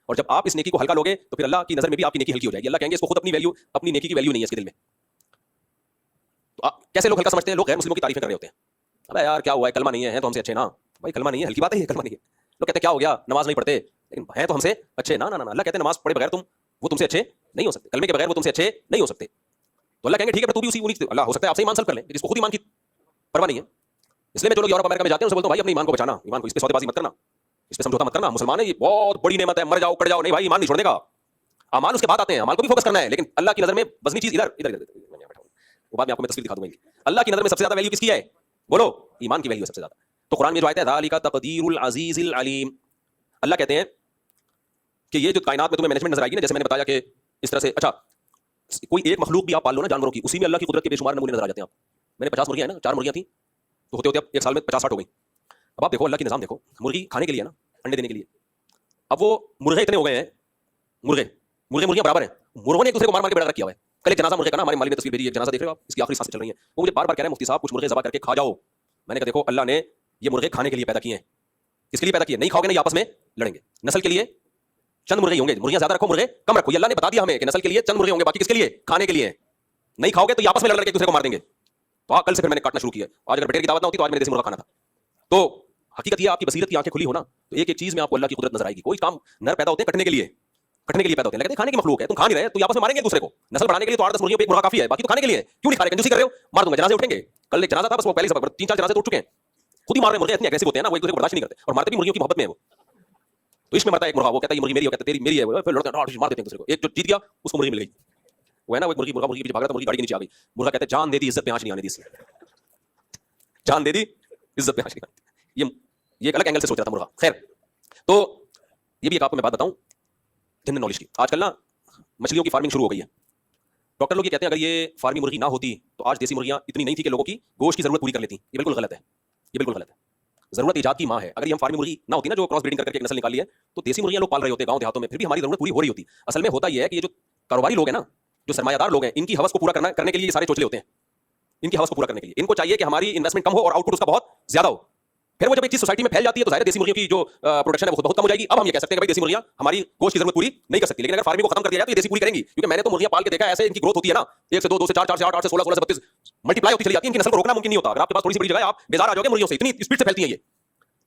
और जब आप इस नेकी को हल्का लोगे तो फिर अल्लाह की नजर में भी आपकी नेकी हल्की हो जाएगी। अल्लाह कहेंगे इसको खुद अपनी वैल्यू, अपनी नेकी की वैल्यू नहीं है इसके दिल में। तो कैसे लोग हल्का समझते हैं? लोग गैर मुस्लिमों की तारीफें कर रहे होते हैं। अबे यार क्या हुआ है, कलमा नहीं है तो हमसे अच्छे ना। भाई कलमा नहीं है, हल्की बात है ये, कलमा नहीं है। लोग कहते हैं क्या हो गया, नमाज नहीं पढ़ते, लेकिन हैं तो हमसे अच्छे ना। ना ना, अल्लाह कहते हैं नमाज पढ़े बगैर वो तुमसे अच्छे नहीं हो सकते, कलमे के बगैर वो तुमसे अच्छे नहीं हो सकते। तो अल्लाह कहेंगे ठीक है तू भी उसी अल्लाह हो सकता है आपसे ईमान सल्ब कर ले, जिसको खुद ईमान की परवाह नहीं है। इसलिए मैं जो लोग यूरोप अमेरिका में जाते हैं उनसे बोलता हूं भाई अपने ईमान को बचाना, ईमान को इस पे सौदेबाजी मत करना, इस पे समझौता मत करना। मुसलमान है ये बहुत बड़ी नेमत है, मर जाओ कट जाओ, नहीं भाई ईमान नहीं छोड़ने का। अमाल उसके बाद आते हैं, अमाल को भी फोकस करना है, लेकिन अल्लाह की नजर में वजनी चीज इधर इधर इधर वो बाद में आपको मैं तस्वीर दिखा दूंगा। अल्लाह की नजर में सबसे ज्यादा वैल्यू किसकी है? बोलो, ईमान की वैल्यू सबसे ज्यादा। तो कुरान में जो आयत है ज़ालिका तक़दीरुल अज़ीज़िल अलीम, अल्लाह कहते हैं कि ये जो कायनात में तुम्हें मैनेजमेंट नजर आएगी ना, जैसे मैंने बताया कि इस तरह से, अच्छा कोई एक मखलूक भी आप पाल लो ना जानवरों की, उसी में अल्लाह की कुदरत के बेशुमार नमूने नजर आ जाते हैं आप। मैंने 50 मुर्गियां है ना, 4 मुर्गियां थी तो होते होते अब एक साल में 50-60 हो गई। अब आप देखो अल्लाह की निजाम देखो, मुर्गी खाने के लिए ना, अंडे देने के लिए। अब वो मुर्गे इतने हो गए हैं, मुर्गियां बराबर हैं, मुर्गों ने एक दूसरे को मार मार के बेड़ा किया हुआ है। कल एक जनाजा मुर्गे का ना, हमारे माली ने तस्वीर भेजी, एक जनाजा देख रहे हो आप, इसकी आखिरी सांसें चल रही हैं। वो मुझे बार बार कह रहे हैं मुफ्ती साहब कुछ मुर्गे ज़बह करके खा जाओ। मैंने कहा देखो अल्लाह ने ये मुर्गे खाने के लिए पैदा किए हैं, किसके लिए पैदा किए? नहीं खाओगे ना, आपस में लड़ेंगे। नस्ल के लिए चंद मुर्गे होंगे, मुर्गियां ज्यादा रखो मुर्गे कम रखो, अल्लाह ने बता दिया हमें कि नस्ल के लिए चंद मुर्गे होंगे, बाकी किसके लिए? खाने के लिए। नहीं खाओगे तो आपस में लड़ लड़ के एक दूसरे को मार देंगे। तो कल से फिर मैंने काटना शुरू किया। आज अगर बटेर की दावत ना होती तो आज मैंने देसी मुर्गा खाना था। तो हकीकत ये आपकी बसीरत की आंखें खुली हो ना, तो एक एक चीज में आपको अल्लाह की कुदरत नजर आएगी। कोई काम नर पैदा होते हैं कटने के लिए, पैदा होते हैं, लेकिन खाने की मखलूक है, तुम खा नहीं रहे तो आपस में मारेंगे एक दूसरे को। नस्ल बढ़ाने के लिए तो 8-10 मुर्गियों पे एक मुर्गा काफी है, बाकी तो खाने के लिए क्यों नहीं खा रहे? कंजूसी कर रहे हो, मार दूंगा, जनाजे उठेंगे। कल एक जनाजा था, बस वो पहले ही 3-4 जनाजे तो उठ चुके हैं, खुद ही मार रहे। मुर्गे इतने एग्रेसिव होते हैं ना, वो एक दूसरे को बर्दाश्त नहीं करते, और मारते भी मुर्गियों की मोहब्बत में है वो। तो इसमें मरता है एक मुर्गा, वो कहता है ये मुर्गी मेरी है, कहता है तेरी मेरी है, फिर लड़ते हैं, मार देते हैं दूसरे को। एक जो जीत गया उसको मुर्गी मिल गई। वो है ना, वो मुर्गी के पीछे भाग रहा था, मुर्गी गाड़ी के नीचे आ गई। मुर्गा कहता है जान दे दी, इज्जत पे आंच नहीं आने दी, जान दे दी, इज्जत पे आंच नहीं आने दी। ये एक अलग एंगल से सोच रहा था मुर्गा। खैर, तो ये भी एक आपको मैं बात बताऊं जनरल नॉलेज की। आजकल ना मछलियों की फार्मिंग शुरू हो गई है। डॉक्टर लोग ये कहते हैं अगर ये फार्मी मुर्गी ना होती तो आज देसी मुर्गियां इतनी नहीं थी कि लोगों की गोश्त की जरूरत पूरी कर लेती। ये बिल्कुल गलत है, ये बिल्कुल गलत है। जरूरत इजाद की माँ है। अगर ये हम फार्मी मुर्गी ना होती ना, जो क्रॉस ब्रीडिंग करके एक नस्ल निकाली है, तो देसी मुर्गियां लोग पाल रहे होते गांव देहातों में, फिर भी हमारी जरूरत पूरी हो रही होती। असल में होता यह है कि ये जो कारोबारी लोग हैं ना, जो सरमायादार लोग हैं, इनकी हवस को पूरा करने के लिए ये सारे चोचले होते हैं। इनकी हवस को पूरा करने के लिए इनको चाहिए कि हमारी इन्वेस्टमेंट कम हो और आउटपुट उसका बहुत ज्यादा हो। फिर वो जब एक चीज सोसाइटी में फैल जाती है तो जाहिर है देसी मुर्गियों की जो प्रोडक्शन है वो बहुत कम हो जाएगी। अब हम ये कह सकते हैं कि भाई देसी मुर्गियां हमारी गोश्त की जरूरत पूरी नहीं कर सकती, लेकिन अगर फार्मिंग को खत्म कर दिया जाए तो ये देसी पूरी करेंगी। क्योंकि मैंने तो मुर्गियां पाल के देखा है, ऐसे इनकी ग्रोथ होती है ना, 1 से 2, 2 से 4, 4 से 8, 8 से 16, 16 से 32 मल्टीप्लाई होती चली जाती है। इनकी नस्ल को रोकना मुमकिन नहीं होता। अगर आपके पास थोड़ी सी बड़ी जगह है, आप बेजार आ जाओगे मुर्गियों से, इतनी स्पीड से फैलती है ये।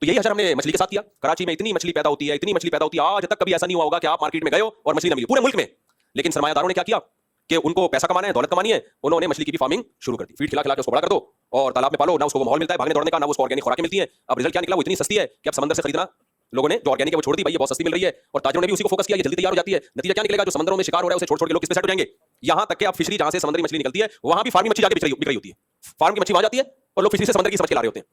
तो यही असर हमने मछली के साथ किया। कराची में इतनी मछली पैदा होती है, इतनी मछली पैदा होती है, आज तक कभी ऐसा नहीं हुआ होगा कि आप मार्केट में गए हो और मछली ना मिली पूरे मुल्क में। लेकिन सरमायादारों ने क्या किया कि उनको पैसा कमाना है, दौलत कमानी है, उन्होंने मछली की भी फार्मिंग शुरू कर दी। फीड खिला खिला के उसको बड़ा कर दो और तालाब में पालो, ना उसको माहौल मिलता है भागने दौड़ने का, ना उसको ऑर्गेनिक खुराकें मिलती हैं। अब रिजल्ट क्या निकला? वो इतनी सस्ती है कि अब समंदर से खरीदना लोगों ने जो ऑर्गेनिक है वो छोड़ दी। भाई ये बहुत सस्ती मिल रही है और ताजरों ने भी उसी को फोकस किया, ये जल्दी तैयार हो जाती है। नतीजा क्या निकलेगा? जो समंदरों में शिकार हो रहा है उसे छोड़ छोड़ के लोग किस पे सेट हो जाएंगे। यहां तक कि अब फिशरी जहां से समुद्री मछली निकलती है वहां भी फार्मी मछली जाके बिक रही होती है। फार्म की मछली वहां जाती है और लोग फिशरी से समंदर की समझ के ला रहे होते हैं।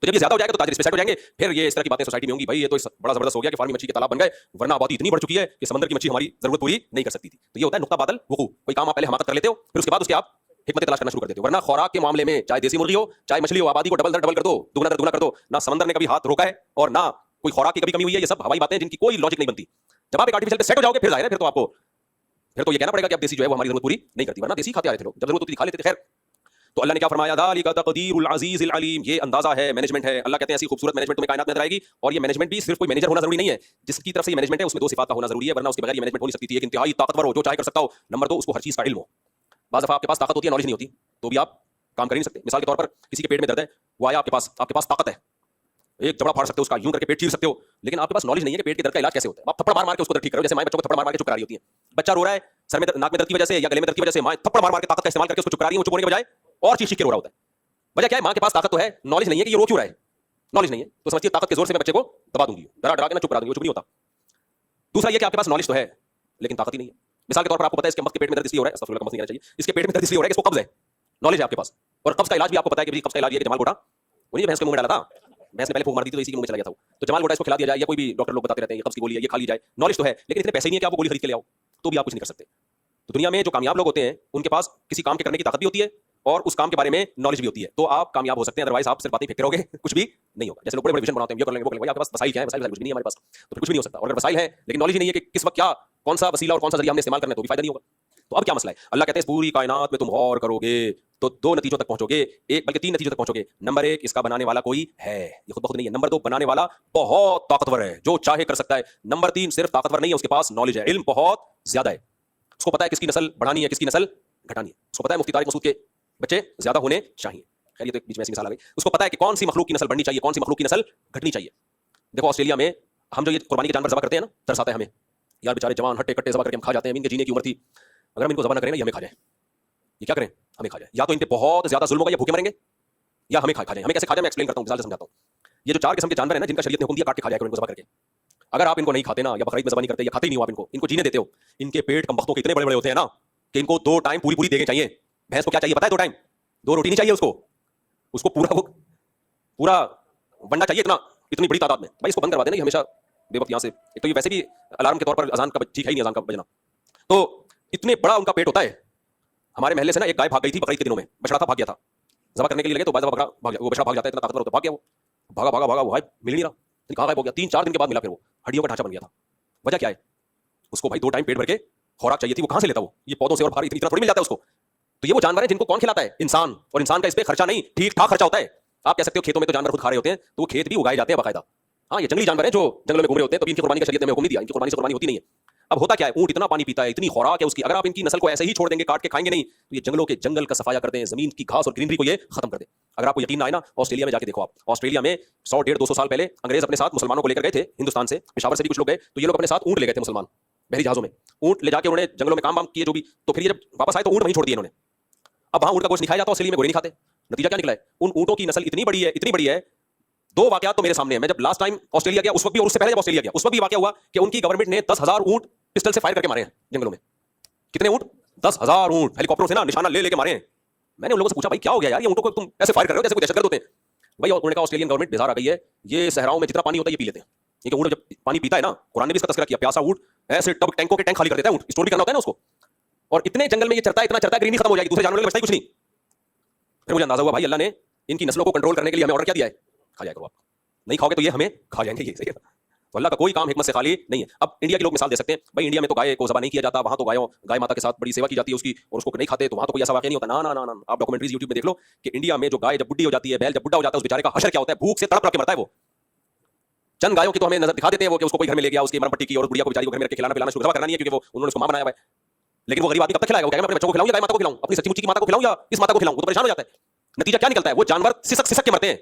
तो जब ये ज्यादा हो जाएगा तो ताजर इस पे सेट हो जाएंगे। फिर ये इस तरह की बातें सोसाइटी में होंगी, भाई ये तो बड़ा जबरदस्त हो गया कि फार्मी मछली के तालाब बन गए, वरना आबादी इतनी बढ़ चुकी है कि समंदर की मछली हमारी जरूरत पूरी नहीं कर सकती थी। तो ये होता है नुक्ता बादल वकू। कोई काम आप पहले हमाकत कर लेते हो, फिर उसके बाद उसके आप हिकमत तलाश करना शुरू कर देते हो। वरना खुराक के मामले में चाहे देसी मुर्गी हो चाहे मछली हो, आबादी को डबल कर दो, दुगना कर दो। ना समंदर ने कभी हाथ रोका है और ना कोई खुराक की कभी कमी हुई है। ये सब हवाई बातें जिनकी कोई लॉजिक नहीं बनती। जब आप एक आर्टिफिशियल पे सेट हो जाओगे फिर जाहिर है फिर तो ये कहना पड़ेगा कि अब देसी जो है वो हमारी जरूरत पूरी नहीं करती, वरना देसी खाते आ रहे थे लोग, जब जरूरत होती थी खा लेते थे। खैर, तो अल्लाह ने क्या फरमाया? ज़ालिका तक़दीरुल अज़ीज़िल अलीम, ये अंदाजा है, मैनेजमेंट है। अल्लाह कहते हैं ऐसी खूबसूरत मैनेजमेंट तुम्हें कायनात में नजर आएगी। और ये मैनेजमेंट भी सिर्फ कोई मैनेजर होना जरूरी नहीं है, जिसकी तरफ से ये मैनेजमेंट है उसमें 2 सिफात का होना जरूरी है, वरना उसके बगैर ये मैनेजमेंट हो नहीं सकती थी। एक इंतहाई ताकतवर हो जो चाहे कर सकता हो, नंबर 2 उसको हर चीज का इल्म हो। बाज़ दफा आपके पास ताकत होती है, नॉलेज नहीं होती, तो भी आप काम कर नहीं सकते। मिसाल के तौर पर किसी के पेट में दर्द है, वो आया आपके पास ताकत है, एक जबड़ा फाड़ सकते हो उसका, यूं करके पेट चीर सकते हो, लेकिन आपके पास नॉलेज नहीं है कि पेट के दर्द का इलाज कैसे होता है। आप थप्पड़ मार के उसको ठीक करो, जैसे मां बच्चों को थप्पड़ मार के चुप करा रही होती है। बच्चा रो रहा है सर में नाक में दर्द की वजह से या गले में दर्द की वजह से, मां थप्पड़ मार के ताकत का इस्तेमाल करके उसको चुप करा रही है, वो चुप होने के बजाय और चीख के रो रहा होता है। वजह क्या है? मां के पास ताकत तो है, नॉलेज नहीं है कि ये रो क्यों रहा है। नॉलेज नहीं है तो समझिए ताकत के जोर से मैं बच्चे को दबा दूंगी, डरा के ना चुप करा दूंगी, वो चुप नहीं होता। दूसरा ये कि आपके पास नॉलेज तो है लेकिन ताकत ही नहीं है। मिसाल के तौर पर आपको पता है इसके मत के पेट में दर्द इसलिए हो रहा है, अस्तगफिरुल्लाह का मत नहीं आना चाहिए, इसके पेट में दर्द इसलिए हो रहा है कि इसको कब्ज है, नॉलेज है आपके पास। और कब्ज का इलाज भी आपको पता है कि कब्ज का इलाज ये कि जमाल गोटा, वो नहीं भैंस के मुंह में डाला था, भैंस ने पहले फूंक मार दी थी तो इसी के मुंह में चला गया था, तो जमाल गोटा इसको खिला दिया जाए, या कोई भी डॉक्टर लोग बताते रहते हैं ये कब्ज की गोली है, ये खा ली जाए। नॉलेज तो है लेकिन इतने पैसे नहीं है कि आप वो गोली खरीद के ले आओ, तो भी आप कुछ नहीं कर सकते। तो दुनिया में जो कामयाब लोग होते हैं उनके पास किसी काम के करने की ताकत भी होती है और उस काम के बारे में नॉलेज भी होती है, तो आप कामयाब हो सकते हैं। अदरवाइज आप सिर्फ बातें फेंकते रहोगे, कुछ भी नहीं होगा। जैसे लोग बड़े बड़े विजन बनाते हैं, ये कर लेंगे वो कर लेंगे, आपके पास वसाइल क्या है? वसाइल कुछ भी नहीं है हमारे पास, तो फिर कुछ भी नहीं हो सकता। और अगर वसाइल है लेकिन नॉलेज ही नहीं है कि किस वक्त क्या, कौन सा वसीला और कौन सा जरिया हमने इस्तेमाल करना है, तो भी फायदा नहीं होगा। तो अब क्या मसला है? अल्लाह कहते हैं इस पूरी कायनात में तुम गौर करोगे तो दो नतीजों तक पहुंचोगे, एक बल्कि तीन नतीजों तक पहुंचोगे। नंबर एक, इसका बनाने वाला कोई है, ये खुद ब खुद नहीं है। नंबर दो, बनाने वाला बहुत ताकतवर है, जो चाहे कर सकता है। नंबर तीन, सिर्फ ताकतवर नहीं है, उसके पास नॉलेज है, इल्म बहुत ज्यादा है। उसको पता है किसकी नस्ल बढ़ानी है, किसकी नस्ल घटानी है। उसको पता है मुफ्ती तारिक मसूद के बच्चे ज्यादा होने चाहिए। खैर ये तो बीच में ऐसी मिसाल आ गई। उसको पता है कि कौन सी मखलूक की नस्ल बढ़नी चाहिए, कौन सी मखलूक की नस्ल घटनी चाहिए। देखो ऑस्ट्रेलिया में हम जो ये कुर्बानी के जानवर ज़बह करते हैं ना, तरस आता है हमें यार, बेचारे जवान हट्टे कट्टे ज़बह करके हम खा जाते हैं। इनके जीने की उम्र थी, अगर हम इनको ज़बह न करें ना, ये हमें खा जाए। ये क्या करें? हमें खा जाए। या तो इन पे बहुत ज्यादा जुल्म होगा, ये भूखे मरेंगे, या हमें खा जाए। हमें कैसे खा जाए मैं एक्सप्लेन करता हूं, मिसाल से समझाता हूं। ये जो चार किस्म के जानवर है ना, जिनका शरीयत ने हुक्म दिया काट के खा जाए करो इनको ज़बह करके, अगर आप इनको नहीं खाते ना, या बकरीद में ज़बह नहीं करते, या खाते ही नहीं हो आप इनको जीने देते हो, इनके पेट कमबख्तों के इतने बड़े बड़े होते हैं ना कि इनको 2 टाइम पूरी पूरी देने चाहिए। भैंस को क्या चाहिए पता है? 2 टाइम, 2 रोटी नहीं चाहिए उसको पूरा वंडा चाहिए, इतनी बड़ी तादाद में। भाई इसको बंद करवा देना, ये हमेशा बेवक्त यहाँ से। एक तो ये वैसे भी अलार्म के तौर पर अजान का ठीक है ही नहीं, अजान का बजना। तो इतने बड़ा उनका पेट होता है। हमारे महल्ले से ना एक गाय भाग गई थी बकरीद के दिनों में, बछड़ा था, भाग गया था। ज़बह करने के लिए लगे तो बकरा भाग गया, वो बछड़ा भाग जाता है, इतना ताकतवर होता है, भाग गया वो, भागा वो मिल नहीं रहा, कहाँ गायब हो गया। 3-4 दिन के बाद मिला, फिर वो हड्डियों का ढांचा बन गया था। वजह क्या है? उसको भाई 2 टाइम पेट भर के खुराक चाहिए थी, वो कहाँ से लेता वो? ये पौधों से और भारी इतना थोड़ी मिल जाता है उसको। तो ये वो जानवर है जिनको कौन खिलाता है? इंसान। और इंसान का इस पे खर्चा नहीं, ठीक ठाक खर्चा होता है। आप कह सकते हो खेतों में तो जानवर खुद खा रहे होते हैं, तो वो खेत भी उगाए जाते हैं बाकायदा। हाँ, ये जंगली जानवर है जो जंगलों में घूम रहे होते हैं, तो इनकी कुर्बानी का शरीयत में हुक्म नहीं दिया, इनकी कुर्बानी से कुर्बानी होती नहीं है। अब होता क्या है, ऊंट इतना पानी पीता है, इतनी खुराक है उसकी, अगर आप इनकी नस्ल को ऐसे ही छोड़ देंगे, काट के खाएंगे नहीं, तो ये जंगलों के जंगल का सफाया कर दें, जमीन की घास और ग्रीनरी को ये खत्म कर दे। अगर आपको यकीन ना आए ना, ऑस्ट्रेलिया में जाके देखो आप। ऑस्ट्रेलिया में 100-150-200 साल पहले अंग्रेज अपने साथ मुसलमानों को लेकर गए थे, हिंदुस्तान से, पेशावर से भी कुछ लोग गए, तो ये लोग अपने साथ ऊंट ले गए थे मुसलमान, बहरी जहाजों में। ऊंट ले जाके उन्होंने जंगलों में काम वाम किए जो भी, तो फिर ये जब वापस आए तो ऊंट वहीं छोड़ दिए इन्होंने। अब वहां ऊंट का गोश्त नहीं खाया जाता, ऑस्ट्रेलिया में घोड़े नहीं खाते। नतीजा क्या निकला है? उन ऊंटों की नस्ल इतनी बड़ी है 2 वाकयात तो मेरे सामने है। मैं जब लास्ट टाइम ऑस्ट्रेलिया गया उस वक्त भी, और उससे पहले जब ऑस्ट्रेलिया गया उस वक्त भी वाकया हुआ कि उनकी गवर्नमेंट ने 10,000 ऊंट पिस्टल से फायर करके मारे हैं जंगलों में। कितने ऊंट? 10,000 ऊंट हेलीकॉप्टरों से ना निशाना ले लेके मारे हैं। मैंने उन लोगों से पूछा, भाई क्या हो गया यार, ये ऊंटों को तुम ऐसे फायर कर रहे हो जैसे कोई दहशतगर्द होते हैं। भाई उन्होंने कहा ऑस्ट्रेलियन गवर्नमेंट बेजार आ गई है, ये सहराओं में जितना पानी होता है ये पी लेते हैं। क्योंकि ऊंट जब पानी पीता है ना, कुरान ने भी इसका तस्करा किया, प्यासा ऊंट ऐसे टब टैंकों के टैंक खाली कर देता है ऊंट, स्टोर भी करना होता है ना उसको। और इतने जंगल में ये चरता है, इतना चरता है, ग्रीनरी खत्म हो जाएगी, दूसरे जानवरों के लिए बचता ही कुछ नहीं। फिर मुझे अंदाजा हुआ भाई अल्लाह ने इनकी नस्लों को कंट्रोल करने के लिए हमें ऑर्डर क्या दिया है, खा जाया करो आप, नहीं खाओगे तो ये हमें खा जाएंगे। ये सही है। तो अल्लाह का कोई काम हिकमत से खाली नहीं है। अब इंडिया के लोग मिसाल दे सकते हैं, भाई इंडिया में तो गाय को ज़बह नहीं किया जाता, वहां तो गाय माता के साथ बड़ी सेवा की जाती है उसकी, और उसको नहीं खाते, तो वहां तो कोई ऐसा वाकया नहीं होता। ना ना ना ना, आप डॉक्यूमेंट्रीज यूट्यूब में देख लो कि इंडिया में जो गाय जब बुढ़ी हो जाती है, बैल जब बुढ़ा हो जाता है, उस बेचारे का हशर क्या होता है, भूख से तड़प के मरता है वो। चंद गायों की तो हमें नजर दिखा देते हैं वो कि उसको कोई घर में ले गया, उसकी मरम पट्टी की, और बुढ़िया को बेचारी को घर में रख के खिलाना पिलाना शुरू करना नहीं है, क्योंकि वो उन्होंने उसको मां बनाया हुआ है। लेकिन वो गरीब आदमी कब तक खिलाएगा? वो कहेगा मैं अपने बच्चों को खिलाऊं या गाय माता को खिलाऊं, अपनी सच्ची मुच्ची की माता को खिलाऊं या इस माता को खिलाऊं? वो तो परेशान हो जाता है। नतीजा क्या निकलता है? वो जानवर सिसक सिसक के मरते हैं।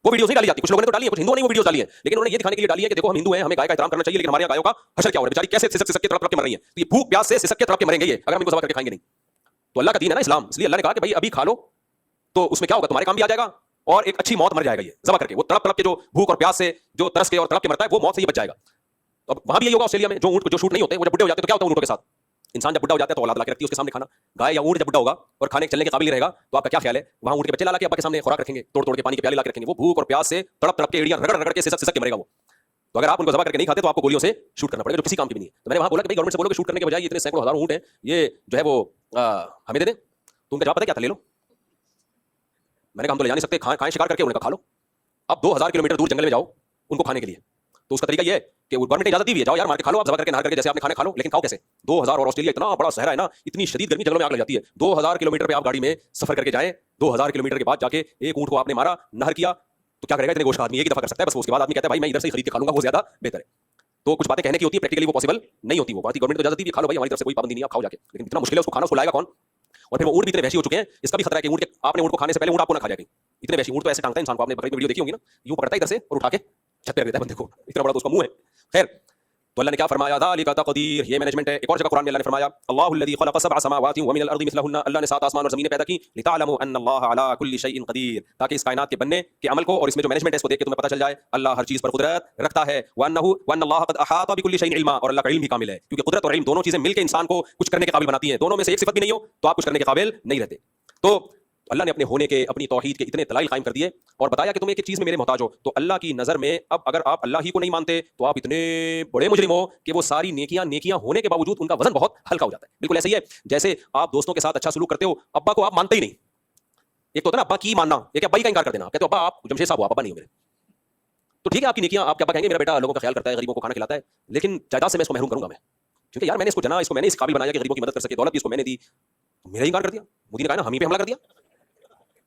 वो वीडियोस नहीं डाली जाती, कुछ लोगों ने तो डाली है, कुछ हिंदुओं ने वो वीडियोस डाली है, लेकिन उन्होंने ये दिखाने के लिए डाली है कि देखो हम हिंदू हैं, हमें गाय का एहतराम करना चाहिए, लेकिन हमारे गायों का हशर क्या हो रहा है, बेचारी कैसे सिसक सिसक के तड़प के मर रही है। तो ये भूख प्यास से सिसक के तड़प के मरेंगे ये, अगर हम इनको ज़बह करके खाएंगे नहीं। तो अल्लाह का दीन है ना इस्लाम, इसलिए अल्लाह ने कहा कि भाई अभी खा लो, तो उसमें क्या होगा, तुम्हारे काम भी आ जाएगा और एक अच्छी मौत मर जाएगा ये ज़बह करके। वो तड़प तड़प के जो भूख और प्यास से जो तरस के और तड़प के मरता है, वो मौत से ये बच जाएगा। अब वहां भी यही होगा ऑस्ट्रेलिया में, जो ऊंट जो शूट नहीं होते, वो जब बुढ़े हो जाते हैं तो क्या होता है ऊंटों के साथ? इंसान जब बुढ़ा हो जाता है तो औलाद ला के रखती है उसके सामने खाना। गाय या ऊंट जब बुढ़ा होगा और खाने चलने के काबिल नहीं रहेगा, तो आपका क्या ख्याल है? वहां ऊंट के बच्चे ला के अब्बा के सामने खुराक रखेंगे, तोड़ तोड़ के पानी के प्याले ला के रखेंगे, वो भूख और प्यास से तड़प तड़प के एड़ियां रगड़ रगड़ के सिसक सिसक के मरेगा वो। तो अगर आप उनको ज़बह करके नहीं खाते तो आपको गोलियों से शूट करना पड़ेगा, जो किसी काम की भी नहीं है। तो मैंने वहां बोला कि भाई गवर्नमेंट से बोलो कि शूट करने के बजाय इतने सैकड़ों हजारों ऊंट हैं, ये जो है वो हमें दे दें। तो उनका जवाब पता क्या था? ले लो। मैंने कहा हम तो ले जा नहीं सकते, खाएं शिकार करके। उन्होंने कहा खा लो। अब 2000 किलोमीटर दूर जंगल में जाओ उनको खाने के लिए, तो उसका तरीका ये है कि गवर्नमेंट ने इजाजत दी हुई है, जाओ यार मार के खा लो, आप ज़बह करके नहर करके जैसे आपने खाने खा लो, लेकिन खाओ कैसे? 2000, और ऑस्ट्रेलिया इतना बड़ा शहर है ना, इतनी शदीद गर्मी, जंगलों में आग लग जाती है। 2000 किलोमीटर पे आप गाड़ी में सफर करके जाएं, 2000 किलोमीटर के बाद जाके एक ऊंट को आपने मारा, नहर किया, तो क्या करेगा? इतने गोश्त का आदमी एक ही दफा कर सकता है बस। उसके बाद आदमी कहता है भाई मैं इधर से खरीद के खा लूंगा, वो ज्यादा बेहतर है। तो कुछ बातें कहने की होती है, प्रैक्टिकली वो पॉसिबल नहीं होती। वो बात गवर्नमेंट तो इजाजत दी है, खा लो भाई, हमारी तरफ से कोई पाबंदी नहीं, आप खाओ जाके, लेकिन इतना मुश्किल है उसको खाना, उसको लाएगा कौन? और फिर वो ऊंट भी इतने वहशी हो चुके हैं, इसका भी खतरा है कि ऊंट के आपने ऊंट को खाने से पहले ऊंट आपको ना खा जाए कहीं। इतने वहशी ऊंट तो ऐसे टांगता है इंसान को, आपने बकरीद में वीडियो देखी होगी ना, यूं पकड़ता है इधर से और उठा के छत पे रख देता है बंदे को, इतना बड़ा तो उसका मुंह है। खैर, तो अल्लाह ने क्या फरमाया? ज़ालिका तक़दीर, ये मैनेजमेंट है। एक और जगह कुरान में अल्लाह ने फरमाया अल्लाहुल्लज़ी खलक़ सबअ समावाति व मिनल अर्दि मिस्लहुन्ना, अल्लाह ने 7 आसमान और ज़मीनें पैदा की, लितअलमू अन्नल्लाह अला कुल्लि शैइन क़दीर, ताकि इस कायनात के बनने के अमल को और इसमें जो मैनेजमेंट है इसको देख के तुम्हें पता चल जाए अल्लाह हर चीज़ पर कुदरत रखता है। व अन्नल्लाह क़द अहाता बिकुल्लि शैइन इल्मा, और अल्लाह का इल्म भी कामिल है, क्योंकि कुदरत और इल्म दोनों चीज़ें मिलकर इंसान को कुछ करने के काबिल बनाती हैं। दोनों में से एक सिफत भी नहीं हो तो आप कुछ करने के काबिल नहीं रहते। तो अल्लाह ने अपने होने के, अपनी तौहीद के इतने दलाइल कायम कर दिए और बताया कि तुम एक चीज़ में मेरे मोहताज हो। तो अल्लाह की नज़र में अब अगर आप अल्लाह ही को नहीं मानते तो आप इतने बड़े मुजरिम हो कि वो सारी नेकियां होने के बावजूद उनका वजन बहुत हल्का हो जाता है। बिल्कुल ऐसे ही है जैसे आप दोस्तों के साथ अच्छा सलूक करते हो, अब्बा को आप मानते ही नहीं। एक तो होता है ना अब्बा की मानना, एक अब्बा ही का इनकार कर देना, कहते हो अब्बा आप जमशेद साहब हो, आप अब्बा नहीं हो मेरे। तो ठीक है आपकी नेकियां, आपके अब्बा कहेंगे मेरा बेटा लोगों का ख्याल करता है, गरीबों को खाना खिलाता है, लेकिन जायदाद से मैं इसको महरूम करूंगा मैं। क्योंकि यार मैंने इसको जना, इसको मैंने इस काबिल बनाया कि गरीबों की मदद कर सके, दौलत भी इसको मैंने दी, तो मेरा ही इनकार कर दिया। मोदी ने कहा ना हम ही पे हमला कर दिया।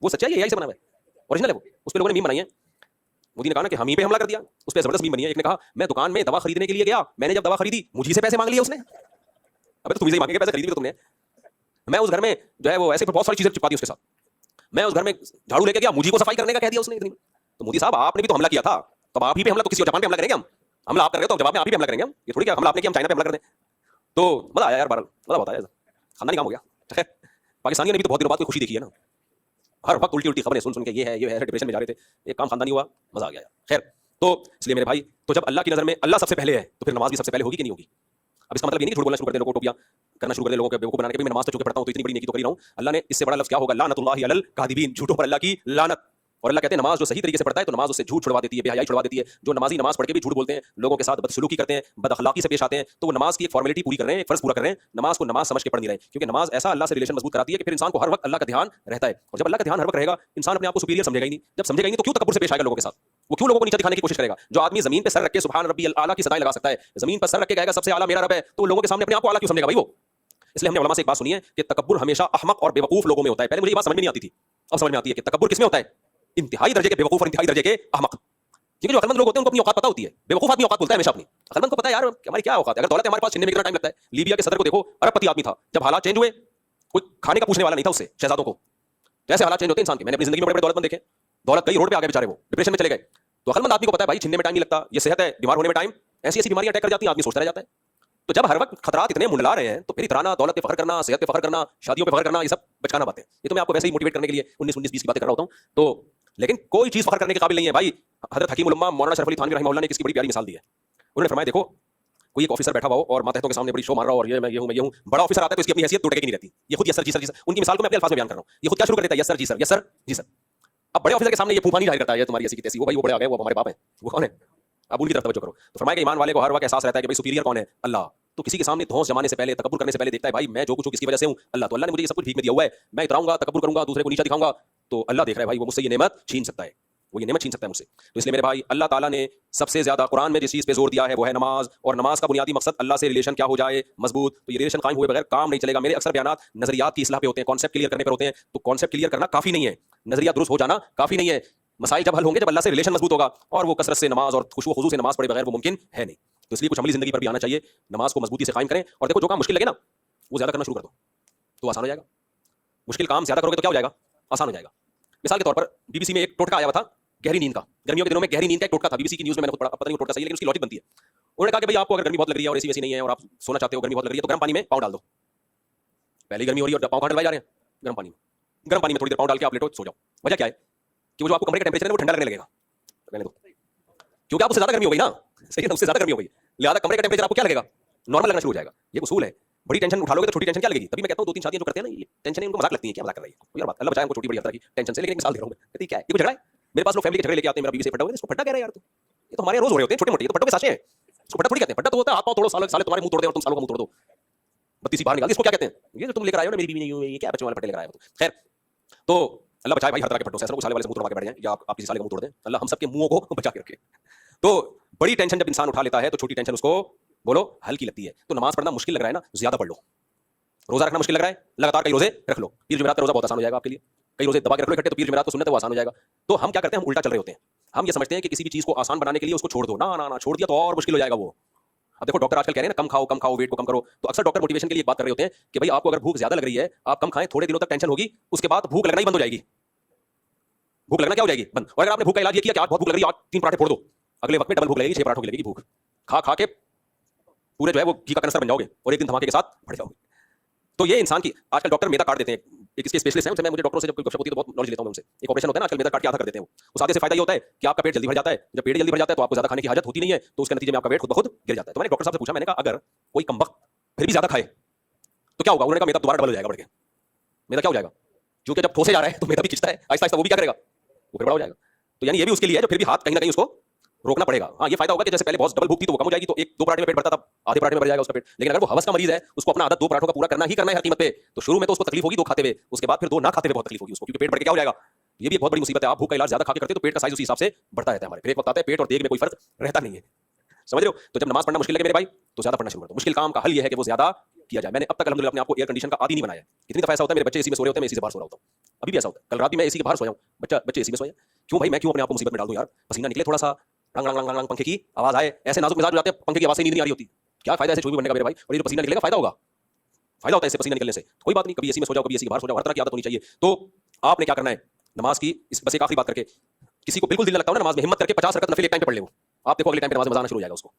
वो सच्चाई है, एआई से बना हुआ है, ओरिजिनल है वो, उस पे लोगों ने मीम बनाई है। मोदी ने कहा ना कि हम ही पे हमला कर दिया, उस पे जबरदस्त मीम बनी है। एक ने कहा मैं दुकान में दवा खरीदने के लिए गया, मैंने जब दवा खरीदी मुझी से पैसे मांग लिए उसने। अबे तो तुम्हें से ही मांगेंगे पैसे, खरीदी तो तुमने। मैं उस घर में जो है वो ऐसे बहुत सारी चीजें चिपका दी उसके साथ। मैं उस घर में झाड़ू लेके गया, मुझी को सफाई करने का कह दिया उसने इतनी। तो मोदी साहब आपने भी तो हमला किया था, तो आप ही पे हमला, तो किसी और जापान पे हमला करेंगे हम? हमला आप कर रहे हो तो जवाब में आप ही पे हमला करेंगे हम। ये थोड़ी क्या हमला आपने किया हम चाइना पे हमला कर दें। तो मजा आया यार, मजा बहुत आया, खानदानी काम हो गया। पाकिस्तानियों ने भी तो बहुत दिनों बाद कोई खुशी देखी है ना, हर वक्त उल्टी उल्टी खबरें सुन सुन के ये है डिप्रेशन में जा रहे थे, एक काम खानदानी हुआ, मजा आ गया। खैर, तो इसलिए मेरे भाई, तो जब अल्लाह की नजर में अल्लाह सबसे पहले है तो फिर नमाज भी सबसे पहले होगी कि नहीं होगी? अब इसका मतलब ये नहीं कि झूठ बोलना शुरू कर दे, लोगों को टोपियां करना शुरू कर दे, लोगों के बेवकूफ बनाने के। मैं नमाज तो चूंकि पढ़ता हूं तो इतनी बड़ी नेकी तो कर ही रहा हूं। अल्लाह ने इससे बड़ा लफ्ज क्या होगा? लानतुल्लाहि अलल कादिबीन, झूठों पर अल्लाह की लानत। और अल्लाह कहते हैं नमाज जो सही तरीके से पढ़ता है तो नमाज उससे झूठ छुड़वा देती है, बेहयाई छुड़वा देती है। जो नमाजी नमाज पढ़ के भी झूठ बोलते हैं, लोगों के साथ बदसलूकी करते हैं, बदअखलाकी से पेश आते हैं, तो वो नमाज की एक फॉर्मेलिटी पूरी कर रहे हैं, फर्ज पूरा कर रहे हैं, नमाज को नमाज समझ के पढ़ नहीं रहे। क्योंकि नमाज ऐसा अल्लाह से रिलेशन मजबूत कराती है कि फिर इंसान को हर वक्त अल्लाह का ध्यान रहता है। और जब अल्लाह का ध्यान हर वक्त रहेगा, इंसान अपने आप को सुपीरियर समझेगा ही नहीं। जब समझेगा ही नहीं तो क्यों तकब्बुर से पेश आएगा लोगों के साथ? वो क्यों लोगों को नीचे दिखाने की कोशिश करेगा? जो आदमी जमीन पे सर रख के सुभान रब्बियल आला की सदाएं लगा सकता है, जमीन पर सर रख के कहेगा सबसे आला मेरा रब है, तो लोगों के सामने अपने आप को आला क्यों समझेगा भाई वो? इसलिए हमने उलमा से एक बात सुनी है कि तकब्बुर हमेशा अहमक और बेवकूफ लोगों में होता है। पहले मुझे ये बात समझ में नहीं आती थी, अब समझ में आती है कि तकब्बुर किसमें होता है? इंतहाई दर्जे के बेवकूफ और इंतहाई दर्जे के अहमक। क्योंकि जो अकलमंद लोग होते हैं उनको अपनी औकात पता होती है, बेवकूफ आदमी औकात बोलता है हमेशा अपनी। अकलमंद को पता है यार हमारी क्या औकात है, अगर दौलत है हमारे पास, छिनने में कितना टाइम लगता है। लीबिया के सदर को देखो, अरबपति आदमी था, जब हालात चेंज हुए कोई खाने का पूछने वाला नहीं था उससे, शहजादों को। तो ऐसे हालात चेंज होते हैं इंसान के। मैंने अपनी जिंदगी में बड़े बड़े दौलतमंद देखे, दौलत कई रोड पे आ गए बेचारे, वो डिप्रेशन में चले गए। तो अकलमंद आदमी को पता है भाई छिनने में टाइम नहीं लगता, ये सेहत है, बीमार होने में टाइम, ऐसी ऐसी बीमारियां अटैक कर जाती हैं, आदमी सोचता रह जाता है। तो जब हर वक्त खतरात इतने मुंडला रहे हैं तो फिर इतराना, दौलत पे फखर करना, सेहत पे फखर करना, शादियों पे फखर करना, ये सब बचकाना बातें। ये तो मैं आपको वैसे ही मोटिवेट करने के लिए 19-19-20 की बातें कर रहा होता हूं। तो लेकिन कोई चीज फखर करने के काबिल नहीं है भाई। हजरत हकीमुल उम्मा मौलाना शरफ अली थानवी रहमतुल्लाह ने किसकी बड़ी प्यारी मिसाल दी है। उन्होंने फरमाया देखो कोई एक ऑफिसर बैठा हुआ हो और मातहतों के सामने बड़ी शो मार रहा हो और ये मैं ये हूं, बड़ा ऑफिसर आता है तो इसकी अपनी हैसियत टूटेगी नहीं रहती। ये खुद यस सर जी सर, उनकी मिसाल को मैं अपने अल्फाज में बयान कर रहा हूं। ये खुद क्या शुरू कर देता है? यस सर जी सर, यस सर जी सर। अब बड़े ऑफिसर के सामने ये फूफानी जाहिर करता है, ये तुम्हारी ऐसी की तैसी, वो भाई वो बड़े आ गए, वो हमारे बाप है, वो कौन है? अब उनकी तरफ तवज्जो करो। तो फरमाया कि ईमान वाले को हर वक्त एहसास रहता है कि भाई सुपीरियर कौन है? अल्लाह। तो किसी के सामने धौंस जमाने से पहले, तकब्बुर करने से पहले देखता है भाई मैं जो कुछ हूं किसकी वजह से हूं? अल्लाह। तो अल्लाह ने मुझे ये सब कुछ भीख में दिया हुआ है, मैं इतराऊंगा, तकब्बुर करूंगा, दूसरे को नीचा दिखाऊंगा, तो अल्लाह देख रहा है भाई वो मुझसे ये नेमत छीन सकता है, वो ये नेमत छीन सकता है मुझसे। तो इसलिए मेरे भाई अल्लाह ताला ने सबसे ज्यादा कुरान में जिस चीज पे जोर दिया है वो है नमाज। और नमाज का बुनियादी मकसद अल्लाह से रिलेशन क्या हो जाए मजबूत। तो ये रिलेशन कायम हुए बगैर काम नहीं चलेगा। मेरे अक्सर बयानात नजरियात की इस्लाह पे होते हैं, कॉन्सेप्ट क्लियर करने पर होते हैं। तो कॉन्सेप्ट क्लियर करना काफी नहीं है, नजरिया दुरुस्त हो जाना काफी नहीं है। मसाइल जब हल होंगे जब अल्लाह से रिलेशन मजबूत होगा, और वो कसरत से नमाज और खुशू खुजू से नमाज पढ़े बगैर वो मुमकिन है नहीं। तो इसलिए कुछ अमली जिंदगी पर भी आना चाहिए, नमाज को मजबूती से कायम करें। और देखो जो काम मुश्किल लगे ना वो ज्यादा करना शुरू कर दो तो आसान हो जाएगा। मुश्किल काम ज्यादा करोगे तो क्या हो जाएगा? आसान हो जाएगा। मिसाल के तौर पर बीबीसी में एक टोटका आया हुआ था गहरी नींद का, गर्मियों के दिनों में गहरी नींद का एक टोटका था। बीबीसी की न्यूज में मैंने खुद पढ़ा, पता नहीं वो टोटका सही है लेकिन उसकी लॉजिक बनती है। उन्होंने कहा कि भाई आपको अगर गर्मी बहुत लग रही है और एसी वैसी नहीं है और आप सोना चाहते हो, गर्मी बहुत लग रही है, तो गर्म पानी में पाँव डाल दो। पहले गर्मी हो रही है और पाँव कहाँ डलवाए जा रहे हैं? गर्म पानी में। गर्म पानी में थोड़ी देर पाँव डाल के आप लेटो, सो जाओ। वजह क्या है कि वो जो आपको कमरे का टेंपरेचर है वो ठंडा लगने लगेगा, रहने दो, क्योंकि आप उससे ज्यादा गर्मी हो गई ना, सही है ना, उससे ज्यादा गर्मी हो गई, लिहाजा कमरे का टेंपरेचर आपको क्या लगेगा? नॉर्मल लगना शुरू हो जाएगा। ये उसूल है। बड़ी टेंशन उठा लोगे तो छोटी टेंशन क्या लगेगी? तभी मैं कहता हूं 2-3 शादियां जो करते हैं ना, ये टेंशन उनको मजाक लगती है, क्या मजाक कर रही है कोई और बात, अल्लाह बचाए हमको छोटी बड़ी हर तरह की टेंशन से। लेकिन एक मिसाल दे रहा हूं मैं, कहती क्या है ये कोई झगड़ा है? मेरे पास लोग फैमिली के झगड़े लेके आते हैं, मेरा बीवी से फटा हुआ है, इसको फटा कह रहे हैं यार, तो ये तो हमारे रोज हो रहे होते हैं छोटे मोटे, ये तो फटो के साचे हैं, इसको फटा थोड़ी कहते हैं। फटा तो होता है हाथ पांव तोड़ो, साले साले तुम्हारे मुंह तोड़ दे और तुम सालों का मुंह तोड़ दो, बत्ती सी बाहर निकाल, इसको क्या कहते हैं? ये जो तुम लेकर आए हो ना, मेरी बीवी नहीं हुई, ये क्या बच्चों वाले फटे लेकर आए हो? खैर, तो अल्लाह बचाए भाई हर तरह के फटों से, ऐसा साले वाले से मुंह तोड़वा के बैठ जाए या आप किसी साले का मुंह तोड़ दें, अल्लाह हम सबके मुंहों को बचा के रखे। तो बड़ी टेंशन जब इंसान उठा लेता है तो छोटी टेंशन उसको बोलो हल्की लगती है। तो नमाज पढ़ना मुश्किल लग रहा है ना, ज्यादा पढ़ लो। रोजा रखना मुश्किल लग रहा है, लगातार कई रोजे रख लो। पीर जुमेरात का रोजा बहुत आसान हो जाएगा आपके लिए, कई रोजे दबा के रख लो इकट्ठे, तो पीर जुमेरात को सुन्नत है वो आसान हो जाएगा। तो हम क्या करते हैं, हम उल्टा चल रहे होते हैं। हम ये समझते हैं कि किसी भी चीज को आसान बनाने के लिए उसको छोड़ दो, ना ना ना, छोड़ दिया तो और मुश्किल हो जाएगा वो। अब देखो डॉक्टर आजकल कह रहे हैं ना कम खाओ वेट को कम करो, तो अक्सर डॉक्टर मोटिवेशन के लिए बात कर रहे होते हैं कि भाई आपको अगर भूख ज्यादा लग रही है, आप कम खाएं, थोड़े दिनों तक टेंशन होगी, उसके बाद भूख लगना ही बंद हो जाएगी। भूख लगना क्या हो जाएगी? बंद। और अगर आपने भूख का इलाज ये किया कि आज बहुत भूख लग रही है, आज 3 पराठे फोड़ दो, अगले वक्त में डबल भूख लगेगी, 6 पराठों की लगेगी भूख, खा खा के पूरे जो है वो घी का कनस्तर बन जाओगे और एक दिन धमाके के साथ बढ़ जाओगे। तो ये इंसान की आजकल डॉक्टर मैदा काट देते हैं, एक इसके स्पेशलिस्ट हैं, उनसे मैं मुझे डॉक्टरों से जब कोई गपशप होती है तो बहुत नॉलेज लेता हूं उनसे। एक ऑपरेशन होता है ना आजकल मैदा काट के आधा कर देते हैं वो, उस आधे से फायदा ये होता है कि आपका पेट जल्दी भर जाता है। जब पेट जल्दी भर जाता है तो आपको ज्यादा खाने की हाजत होती नहीं है, तो उसके नतीजे में आपका वेट खुद ब खुद गिर जाता है। तो मैंने डॉक्टर साहब से पूछा, मैंने कहा अगर कोई कमबख्त फिर भी ज्यादा खाए तो क्या होगा? उन्होंने कहा मैदा दोबारा डबल हो जाएगा बढ़ के। मैदा क्या हो जाएगा? क्योंकि जब ठोसे जा रहा है तो मैदा भी खिंचता है, आहिस्ता आहिस्ता वो भी क्या करेगा, वो फिर बड़ा हो जाएगा। तो यानी ये भी उसके लिए है जो फिर भी हाथ कहीं ना कहीं उसको रोकना पड़ेगा। हाँ, ये फायदा होगा कि जैसे पहले बहुत डबल भूख थी तो वो कम हो जाएगी, तो 1-2 पराठे में पेट भरता था, आधे पराठे में भर जाएगा उसका पेट। लेकिन अगर वो हवस का मरीज है, उसको अपना आदत 2 पराठों का पूरा करना ही करना है हर कीमत पे, तो शुरू में तो उसको तकलीफ होगी 2 खाते हुए, उसके बाद फिर 2 ना खाते हुए बहुत तकलीफ होगी उसको, क्योंकि पेट भर के क्या हो जाएगा। ये भी एक बहुत बड़ी मुसीबत है। आप भूख का इलाज ज्यादा खा के करते हो तो पेट का साइज उसी हिसाब से बढ़ता रहता है हमारे। फिर एक वक्त आता है पेट और देह में कोई फर्क रहता नहीं है। समझ रहे हो? तो जब नमाज पढ़ना मुश्किल लगे मेरे भाई तो ज्यादा पढ़ना शुरू कर दो। मुश्किल काम का हल यह है कि वो ज्यादा किया जाए। मैंने अब तक अल्हम्दुलिल्लाह अपने आप को एयर कंडीशन का आदी नहीं बनाया है। कितनी दफा ऐसा होता है मेरे बच्चे एसी में सो रहे होते हैं, मैं एसी से बाहर सो रहा होता हूं। अभी भी ऐसा होता है। कल रात भी मैं एसी के बाहर सोया हूं, बच्चे एसी में सोए। क्यों भाई, मैं क्यों अपने आप को मुसीबत में डाल दूं यार? पसीना निकले थोड़ा सा, रंग रंग रंग रंग पंखे की आवाज आए, ऐसे नाजुक मिजाज हो जाते हैं, पंखे की आवाज से नींद नहीं आ रही होती। क्या फायदा ऐसे चोरी बनने का मेरे भाई? और ये जो पसीना निकलेगा फायदा होगा, फायदा होता है इससे पसीना निकलने से। कोई बात नहीं, कभी एसी में सो जाओ, कभी एसी के बाहर सो जाओ, हर तरह की आदत होनी चाहिए। तो आपने क्या करना है नमाज की बस एक आखिरी बात करके, किसी को बिल्कुल दिल न लगता हो ना नमाज में, हिम्मत करके 50 रकत नफिल एक टाइम पे पढ़ ले। वो आप देखो अगले टाइम पे नमाज में मजा आना शुरू हो जाएगा। उसको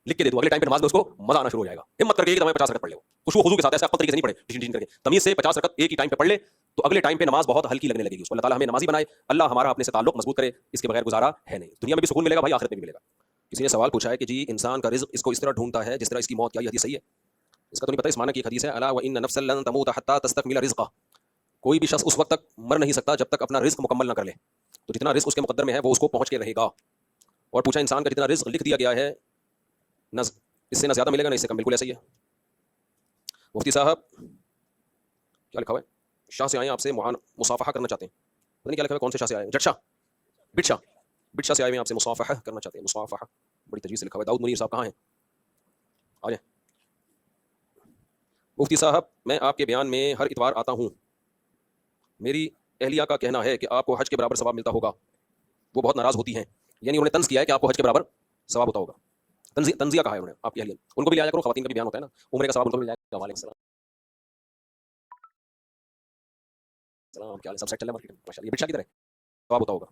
लिख के दे दो, अगले टाइम पे नमाज में उसको मजा आना शुरू हो जाएगा। हिम्मत करके एक दम 50 रकत पढ़ ले, खुशबू खुशू के साथ, ऐसे अकल तरीके से नहीं पढ़े, टिशन टिशन करके, तमीज से 50 रकत एक ही टाइम पे पढ़ ले, तो अगले टाइम पे नमाज बहुत हल्की लगने लगेगी उसको। अल्लाह ताला हमें नमाजी बनाए, अल्लाह हमारा अपने से ताल्लुक मजबूत करे, इसके बगैर गुजारा है नहीं। दुनिया में भी सुकून मिलेगा भाई, आखिरत में भी मिलेगा। किसी ने सवाल पूछा है कि जी इंसान का रिज़्क इसको इस तरह ढूंढता है जिस तरह इसकी मौत, क्या ये हदीस सही है? इसका तो नहीं पता। इस माना की एक हदीस है, अला व इन्न नफ्सन लन तमूत हत्ता तस्तकमिल रिज़्क़ा। कोई भी शख्स उस वक्त तक मर नहीं सकता जब तक अपना रिज़्क मुकम्मल ना कर ले। तो जितना रिज़्क उसके मुकद्दर में है वो उसको पहुंच के रहेगा। और पूछा इंसान का जितना रिज़्क लिख दिया गया है, न इससे ना ज्यादा मिलेगा ना इससे कम, बिल्कुल ऐसा ही है। मुफ्ती साहब क्या लिखा हुआ है? शाह से आए आपसे मुसाफहा करना चाहते हैं। पता नहीं क्या लिखा है, कौन से शाह से आए हैं? जट शाह, बिट शाह, बिट शाह से आए हैं आपसे मुसाफहा करना चाहते हैं। मुसाफहा बड़ी तजवीज़ से लिखा हुआ है। दाऊद मुनीर साहब कहाँ हैं? आ जाए। मुफ्ती साहब मैं आपके बयान में हर इतवार आता हूँ। मेरी अहलिया का कहना है कि आपको हज के बराबर सवाब मिलता होगा। वो बहुत नाराज़ होती हैं, यानी उन्होंने तंज किया है कि आपको हज के बराबर सवाब होता होगा। तंजिया कहा है उन्होंने आपकी अहलिया। उनको भी ले आया करो, खवातीन का भी बयान होता है ना, उम्र का सवाब उनको मिल जाएगा। वालेकुम सलाम, क्या सब सेट चल रहा है मार्केट में माशाल्लाह। ये बिट शाह की तरह सवाब होता होगा।